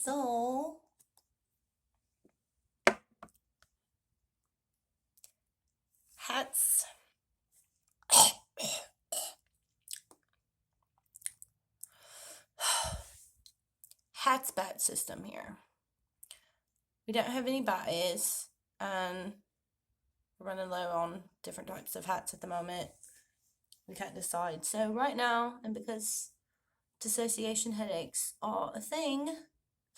So hats. Hats bat system here. We don't have any buyers, and we're running low on different types of hats at the moment. We can't decide. So right now, and because dissociation headaches are a thing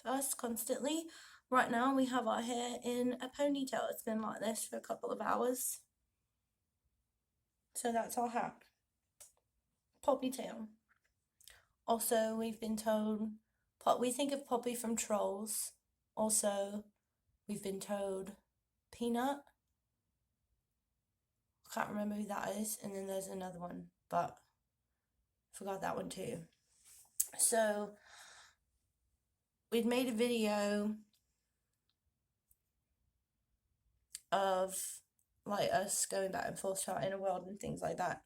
for us constantly, right now we have our hair in a ponytail. It's been like this for a couple of hours. So that's our hat. Poppy tail. Also, we've been told, we think of Poppy from Trolls. Also, we've been told Peanut. I can't remember who that is. And then there's another one, but I forgot that one too. So, we'd made a video of like us going back and forth to our inner world and things like that.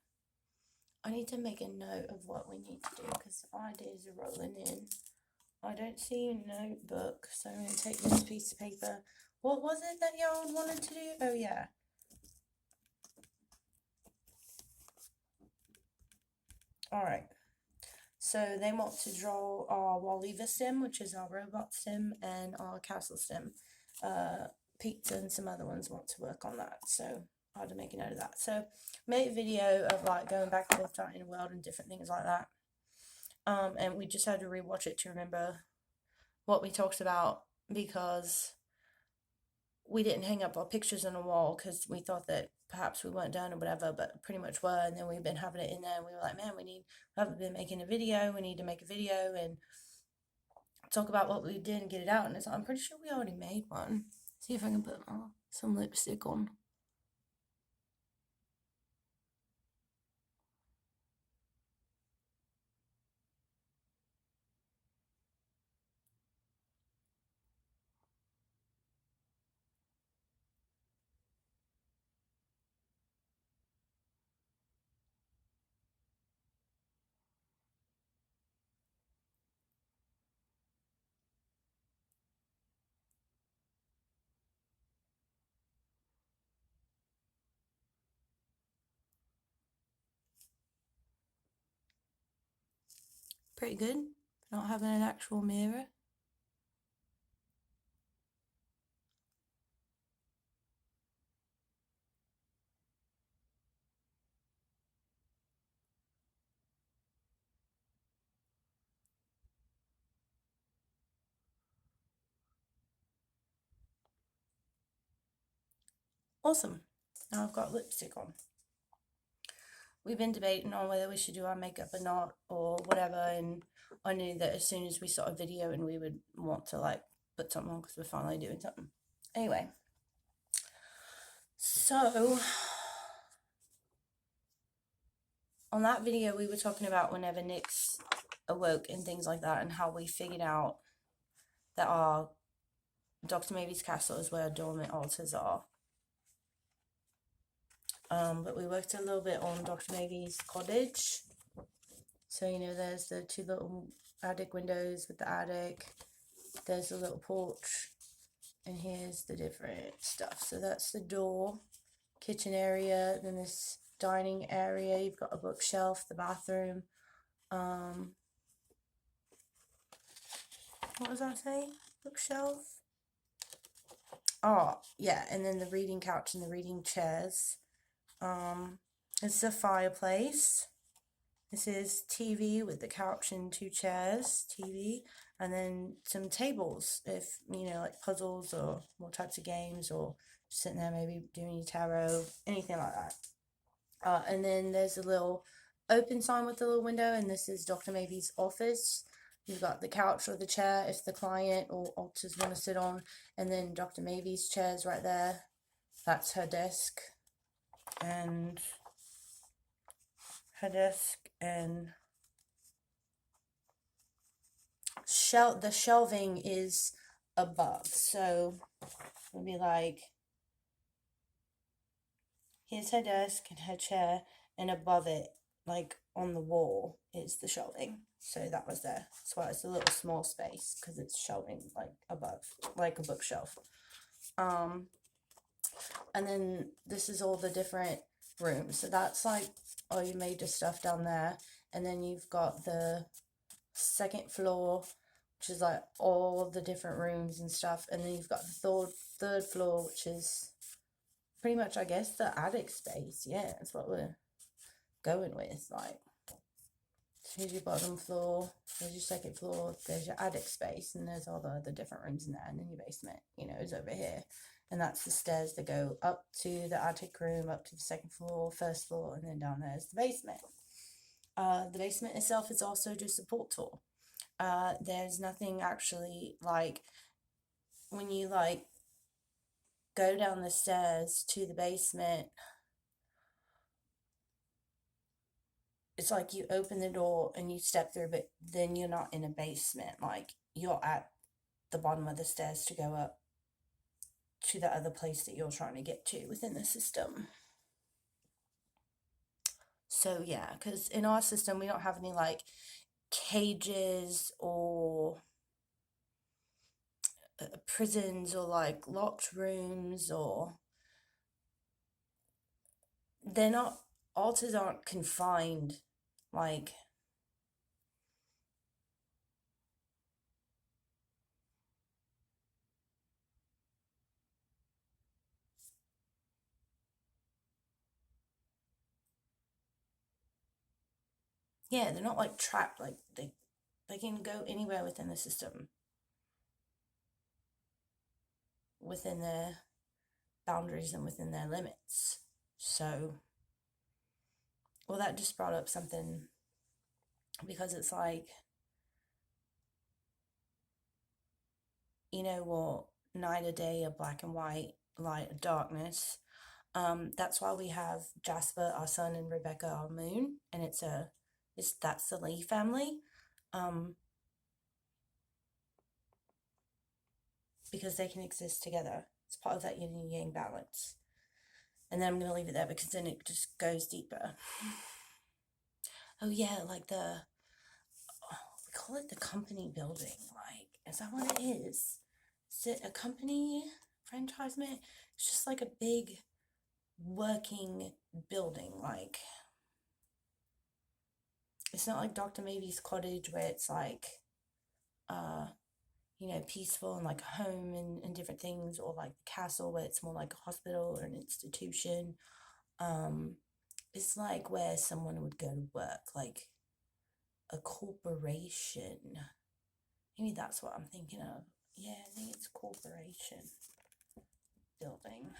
I need to make a note of what we need to do because ideas are rolling in. I don't see a notebook, so I'm going to take this piece of paper. What was it that y'all wanted to do? Oh, yeah. Alright. So they want to draw our Walliva sim, which is our robot sim, and our castle sim. Pizza and some other ones want to work on that, so I had to make a note of that. So made a video of like going back and forth to our inner world and different things like that. And we just had to rewatch it to remember what we talked about because we didn't hang up our pictures on a wall because we thought that perhaps we weren't done or whatever, but pretty much were. And then we've been having it in there and we were like, man, we haven't been making a video. We need to make a video and talk about what we did and get it out. And it's like, I'm pretty sure we already made one. See if I can put some lipstick on. Pretty good. Not having an actual mirror. Awesome. Now I've got lipstick on. We've been debating on whether we should do our makeup or not or whatever, and I knew that as soon as we saw a video and we would want to like put something on because we're finally doing something. Anyway, so on that video we were talking about whenever Nyx awoke and things like that and how we figured out that our Dr. Mavy's castle is where dormant altars are. But we worked a little bit on Dr. Mavy's cottage. So, you know, there's the two little attic windows with the attic. There's a little porch. And here's the different stuff. So that's the door, kitchen area, then this dining area. You've got a bookshelf, the bathroom. What was I saying? Bookshelf? Oh, yeah, and then the reading couch and the reading chairs. This is a fireplace. This is TV with the couch and two chairs, TV, and then some tables if, you know, like puzzles or more types of games or just sitting there maybe doing your tarot, anything like that. And then there's a little open sign with a little window, and this is Dr. Mavy's office. You've got the couch or the chair if the client or alters want to sit on, and then Dr. Mavy's chair's right there. That's her desk. And her desk and the shelving is above, so it'll be like here's her desk and her chair, and above it, like on the wall, is the shelving. So that was there. That's why it's a little small space, because it's shelving like above, like a bookshelf. And then this is all the different rooms. So that's like all your major stuff down there. And then you've got the second floor, which is like all the different rooms and stuff. And then you've got the third floor, which is pretty much, I guess, the attic space. Yeah, that's what we're going with. Like, here's your bottom floor, there's your second floor, there's your attic space, and there's all the other different rooms in there. And then your basement, you know, is over here. And that's the stairs that go up to the attic room, up to the second floor, first floor, and then down there is the basement. The basement itself is also just a port tool. There's nothing actually, like, when you like go down the stairs to the basement, it's like you open the door and you step through, but then you're not in a basement. Like, you're at the bottom of the stairs to go up to the other place that you're trying to get to within the system. So yeah, because in our system we don't have any like cages or prisons or like locked rooms, or they're not, altars aren't confined. Like, yeah, they're not like trapped. Like, they can go anywhere within the system, within their boundaries and within their limits. So, well, that just brought up something, because it's like, you know what, night or day, or black and white, light or darkness. That's why we have Jasper, our sun, and Rebecca, our moon, and that's the Lee family. Because they can exist together. It's part of that yin and yang balance. And then I'm going to leave it there, because then it just goes deeper. Oh yeah, like we call it the company building. Like, is that what it is? Is it a company franchisement? It's just like a big working building. Like, it's not like Dr. Mavy's cottage, where it's like, you know, peaceful and like a home and different things, or like the castle, where it's more like a hospital or an institution. It's like where someone would go to work, like a corporation. Maybe that's what I'm thinking of. Yeah, I think it's corporation building.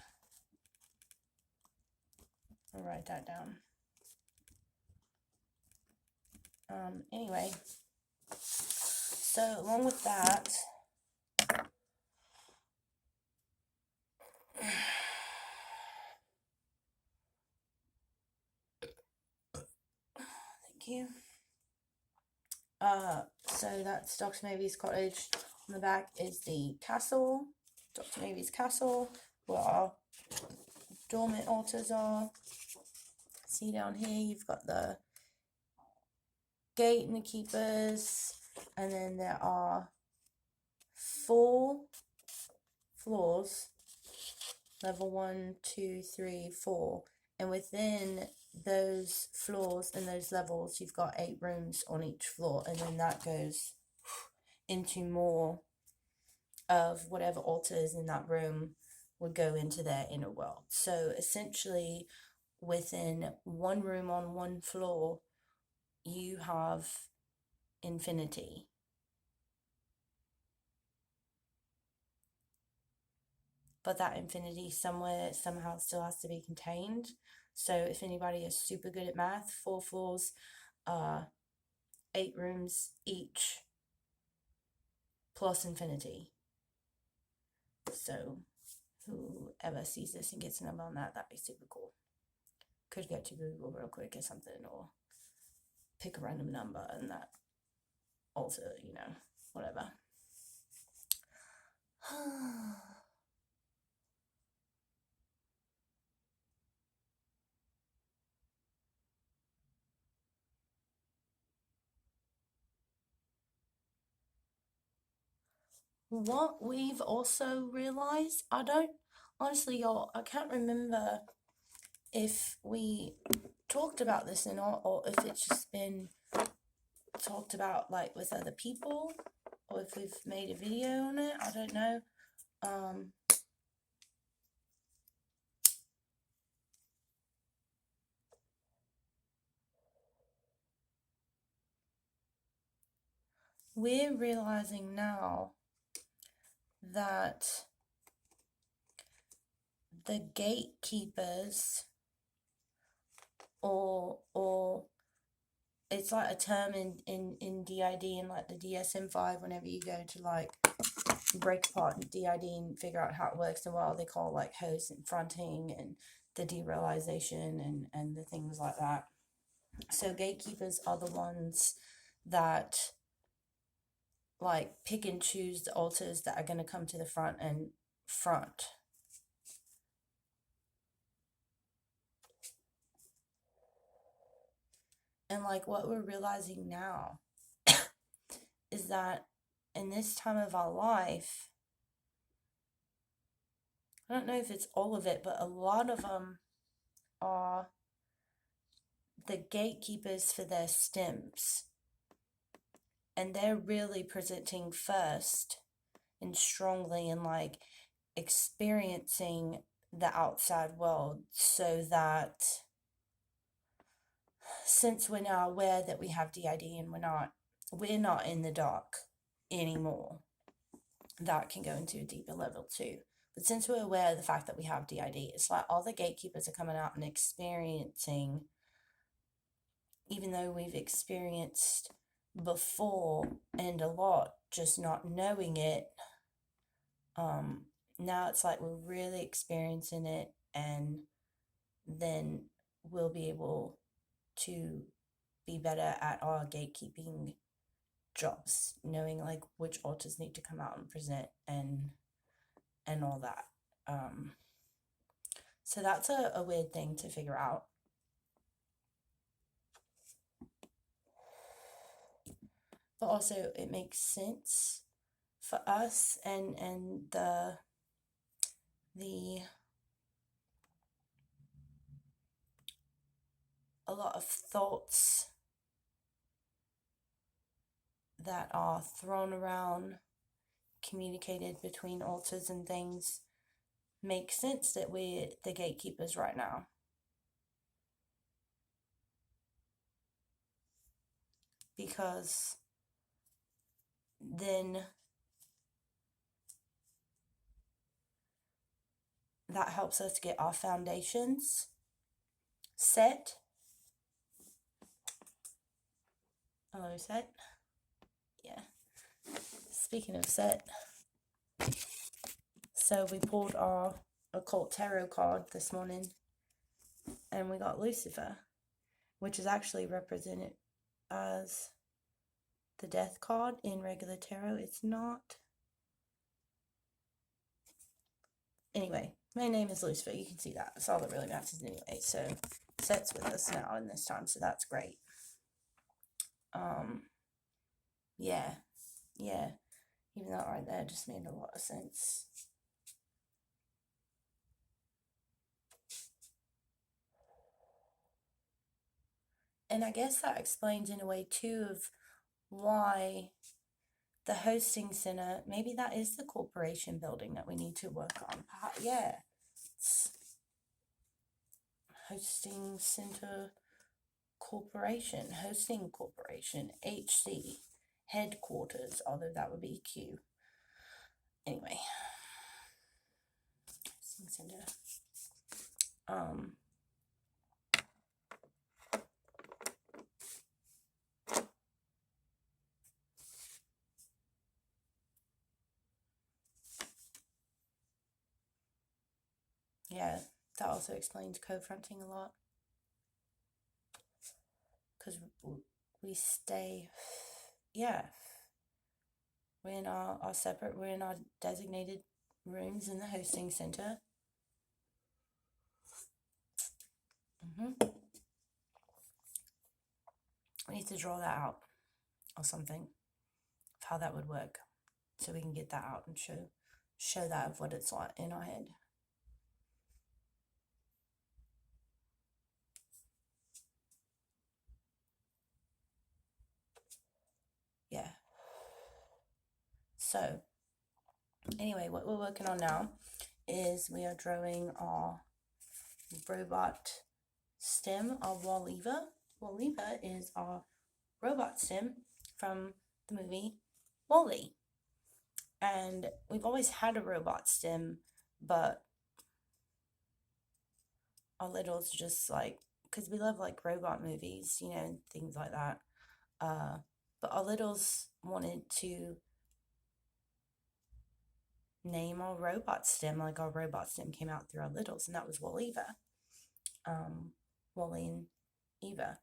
I'll write that down. Anyway, so along with that, thank you. So that's Dr. Mavy's cottage. On the back is the castle, Dr. Mavy's castle, where our dormant altars are. See down here, you've got the gate and the keepers, and then there are 4 floors, level 1, 2, 3, 4, and within those floors and those levels you've got 8 rooms on each floor, and then that goes into more of whatever altars in that room would go into their inner world. So essentially, within one room on one floor, you have infinity. But that infinity somehow still has to be contained. So if anybody is super good at math, 4 floors, 8 rooms each, plus infinity. So whoever sees this and gets a number on that, that'd be super cool. Could go to Google real quick or something, or pick a random number and that alter, you know, whatever. what we've also realized, honestly, y'all, I can't remember if we talked about this or if it's just been talked about like with other people, or if we've made a video on it. I don't know. We're realizing now that the gatekeepers, or it's like a term in DID and like the DSM-5, whenever you go to like break apart DID and figure out how it works, and what they call like host and fronting and the derealization and the things like that. So gatekeepers are the ones that like pick and choose the alters that are going to come to the front and front. And like what we're realizing now is that in this time of our life, I don't know if it's all of it, but a lot of them are the gatekeepers for their stems. And they're really presenting first and strongly and like experiencing the outside world, so that since we're now aware that we have DID and we're not in the dark anymore, that can go into a deeper level too. But since we're aware of the fact that we have DID, it's like all the gatekeepers are coming out and experiencing, even though we've experienced before and a lot, just not knowing it. Now it's like we're really experiencing it, and then we'll be able to be better at our gatekeeping jobs, knowing like which alters need to come out and present and all that. So that's a weird thing to figure out. But also it makes sense for us, and the a lot of thoughts that are thrown around, communicated between alters and things, make sense that we're the gatekeepers right now. Because then that helps us get our foundations set. Hello, set. Yeah. Speaking of set, so we pulled our occult tarot card this morning, and we got Lucifer, which is actually represented as the death card in regular tarot. It's not. Anyway, my name is Lucifer. You can see that. That's all that really matters anyway. So Set's with us now in this time, so that's great. Yeah. Even that right there just made a lot of sense. And I guess that explains in a way too of why the hosting center, maybe that is the corporation building that we need to work on. Yeah. It's hosting center corporation, hosting corporation, HC, headquarters, although that would be Q. Anyway. Hosting center. Yeah, that also explains co-fronting a lot. Because we stay, yeah, we're in our separate, we're in our designated rooms in the hosting center. We need to draw that out or something of how that would work. so we can get that out and show that of what it's like in our head. Yeah. So anyway, what we're working on now is we are drawing our robot stem, our wall lever. Wall lever is our robot stem from the movie WALL-E. And we've always had a robot stem, but our littles just like, because we love like robot movies, you know, and things like that. But our littles wanted to name our robot stem, like our robot stem came out through our littles, and that was Wall-Eva. Wall-E and Eva.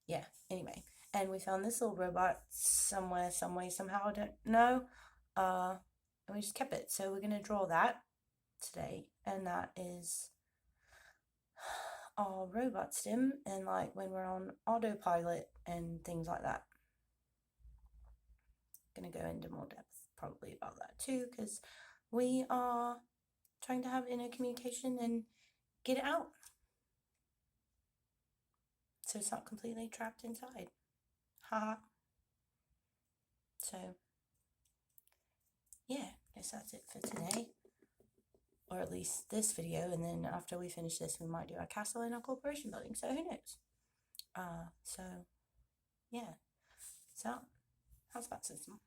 Yeah, anyway. And we found this little robot somewhere, some way, somehow, I don't know. And we just kept it. So we're going to draw that today. And that is our robot stem, and like when we're on autopilot and things like that. Going to go into more depth probably about that too, because we are trying to have inner communication and get it out. So it's not completely trapped inside. Haha. So, yeah, I guess that's it for today. Or at least this video, and then after we finish this, we might do our castle and our corporation building, so who knows? So, yeah. So, how's that system?